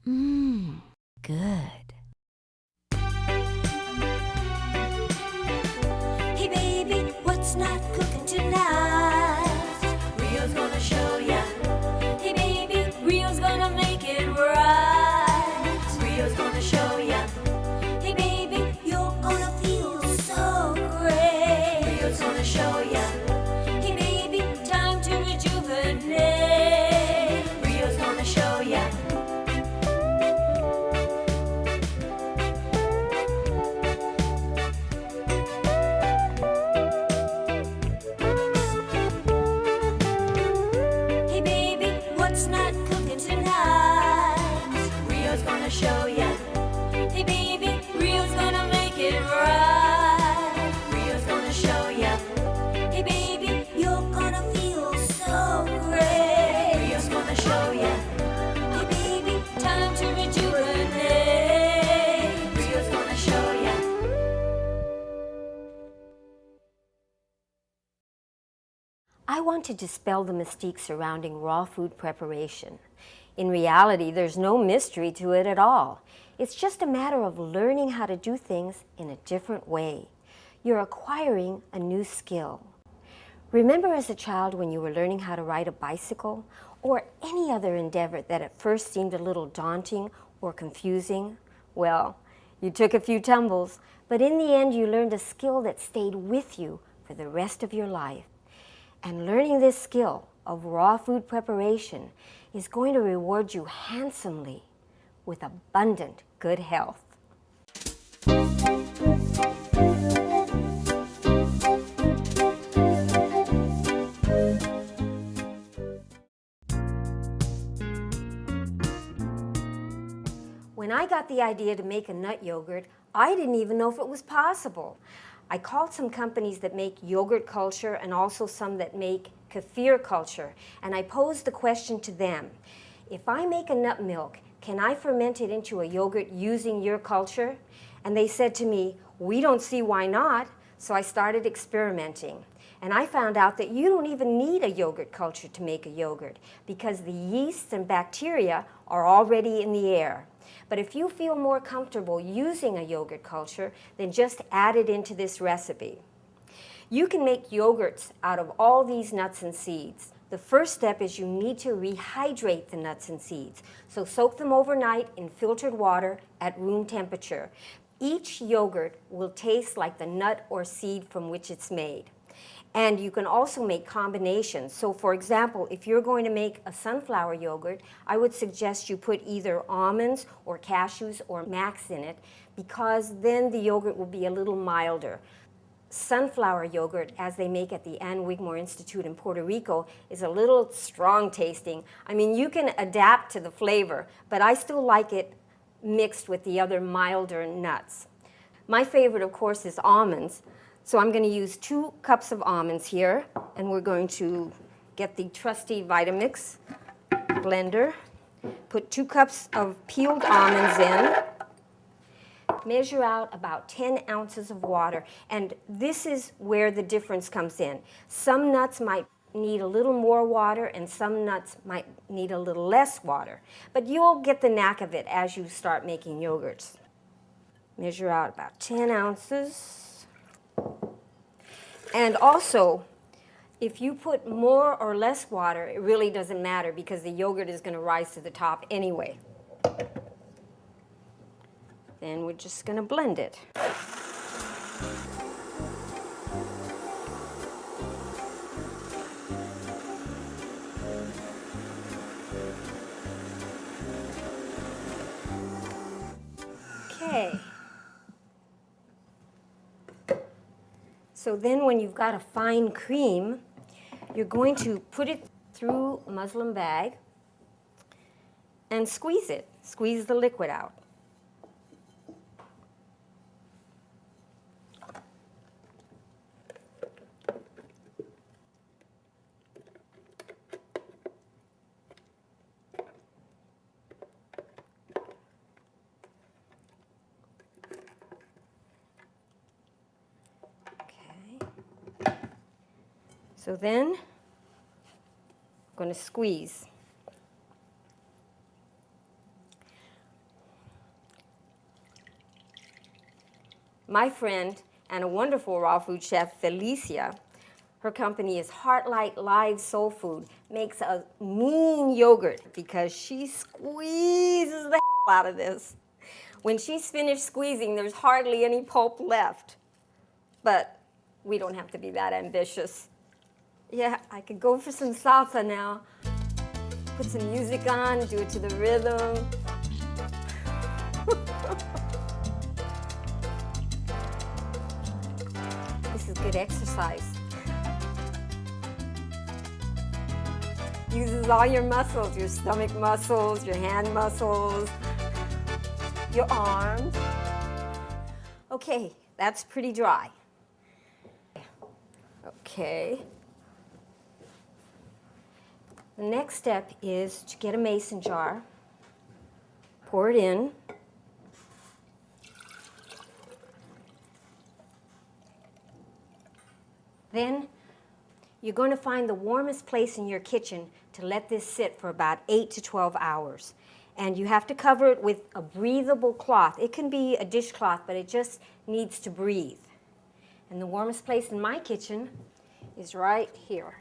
Mmm, good. Hey baby, what's not cooking tonight? Rio's gonna show ya. Hey baby, Rio's gonna make it right. Rio's gonna show ya. Hey baby, you're gonna feel so great. Rio's gonna show ya. Hey baby, time to rejuvenate. Rio's gonna show ya. Hey baby, what's not cooking tonight? Rio's gonna show ya. Hey baby, Rio's gonna make it right. Rio's gonna show ya. Hey baby, you're gonna feel so great. Rio's gonna show ya. Hey baby, time to rejuvenate. Rio's gonna show ya. I want to dispel the mystique surrounding raw food preparation. In reality, there's no mystery to it at all. It's just a matter of learning how to do things in a different way. You're acquiring a new skill. Remember as a child when you were learning how to ride a bicycle or any other endeavor that at first seemed a little daunting or confusing? Well, you took a few tumbles, but in the end you learned a skill that stayed with you for the rest of your life. And learning this skill of raw food preparation is going to reward you handsomely with abundant good health. When I got the idea to make a nut yogurt, I didn't even know if it was possible. I called some companies that make yogurt culture and also some that make kefir culture, and I posed the question to them, if I make a nut milk, can I ferment it into a yogurt using your culture? And they said to me, we don't see why not, so I started experimenting. And I found out that you don't even need a yogurt culture to make a yogurt because the yeasts and bacteria are already in the air. But if you feel more comfortable using a yogurt culture, then just add it into this recipe. You can make yogurts out of all these nuts and seeds. The first step is you need to rehydrate the nuts and seeds. So soak them overnight in filtered water at room temperature. Each yogurt will taste like the nut or seed from which it's made. And you can also make combinations. So for example, if you're going to make a sunflower yogurt, I would suggest you put either almonds or cashews or max in it because then the yogurt will be a little milder. Sunflower yogurt, as they make at the Ann Wigmore Institute in Puerto Rico, is a little strong tasting. I mean, you can adapt to the flavor, but I still like it mixed with the other milder nuts. My favorite, of course, is almonds. So I'm going to use 2 cups of almonds here, and we're going to get the trusty Vitamix blender, put 2 cups of peeled almonds in, measure out about 10 ounces of water, and this is where the difference comes in. Some nuts might need a little more water, and some nuts might need a little less water, but you'll get the knack of it as you start making yogurts. Measure out about 10 ounces. And also, if you put more or less water, it really doesn't matter because the yogurt is going to rise to the top anyway. Then we're just going to blend it. Okay. So then when you've got a fine cream, you're going to put it through a muslin bag and squeeze it. Squeeze the liquid out. So then, I'm going to squeeze. My friend and a wonderful raw food chef, Felicia, her company is Heartlight Live Soul Food, makes a mean yogurt because she squeezes the hell out of this. When she's finished squeezing, there's hardly any pulp left. But we don't have to be that ambitious. Yeah, I could go for some salsa now. Put some music on, do it to the rhythm. This is good exercise. Uses all your muscles, your stomach muscles, your hand muscles, your arms. Okay, that's pretty dry. Okay. The next step is to get a mason jar, pour it in, then you're going to find the warmest place in your kitchen to let this sit for about 8 to 12 hours. And you have to cover it with a breathable cloth. It can be a dishcloth, but it just needs to breathe. And the warmest place in my kitchen is right here.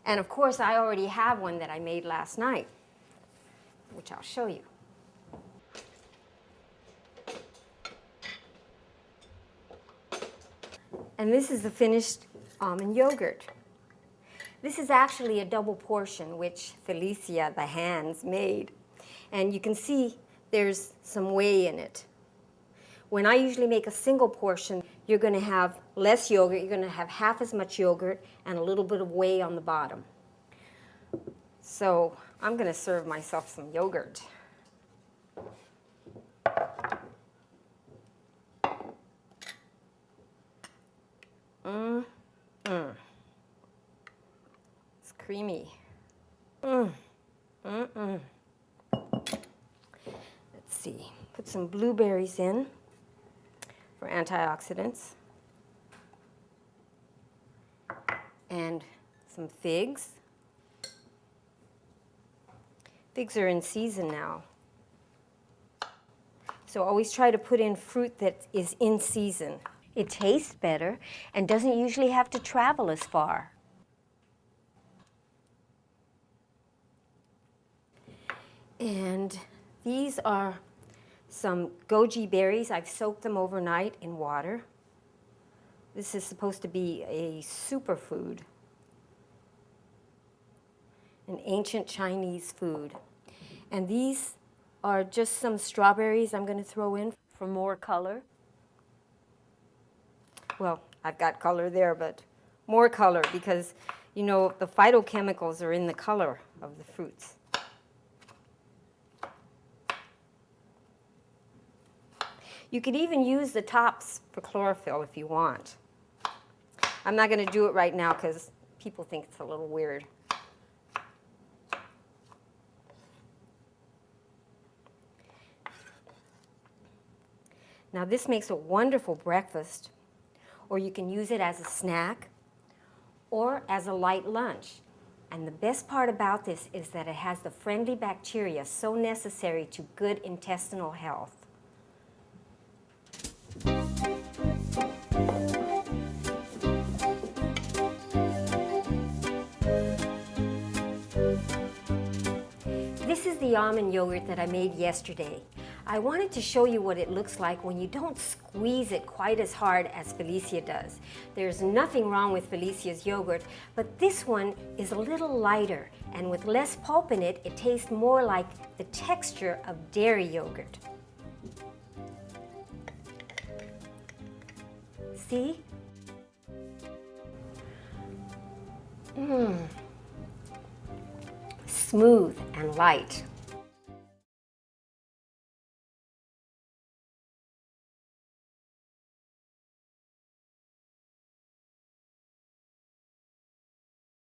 And of course, I already have one that I made last night, which I'll show you. And this is the finished almond yogurt. This is actually a double portion, which Felicia, the hands, made. And you can see there's some whey in it. When I usually make a single portion, you're going to have less yogurt. You're going to have half as much yogurt and a little bit of whey on the bottom. So I'm going to serve myself some yogurt. It's creamy. Let's see. Put some blueberries in for antioxidants. And some figs. Figs are in season now. So always try to put in fruit that is in season. It tastes better and doesn't usually have to travel as far. And these are some goji berries. I've soaked them overnight in water. This is supposed to be a superfood, an ancient Chinese food. And these are just some strawberries I'm going to throw in for more color. Well, I've got color there, but more color because, you know, the phytochemicals are in the color of the fruits. You could even use the tops for chlorophyll if you want. I'm not going to do it right now because people think it's a little weird. Now this makes a wonderful breakfast, or you can use it as a snack or as a light lunch. And the best part about this is that it has the friendly bacteria so necessary to good intestinal health. This is the almond yogurt that I made yesterday. I wanted to show you what it looks like when you don't squeeze it quite as hard as Felicia does. There's nothing wrong with Felicia's yogurt, but this one is a little lighter, and with less pulp in it, it tastes more like the texture of dairy yogurt. See? Smooth and light.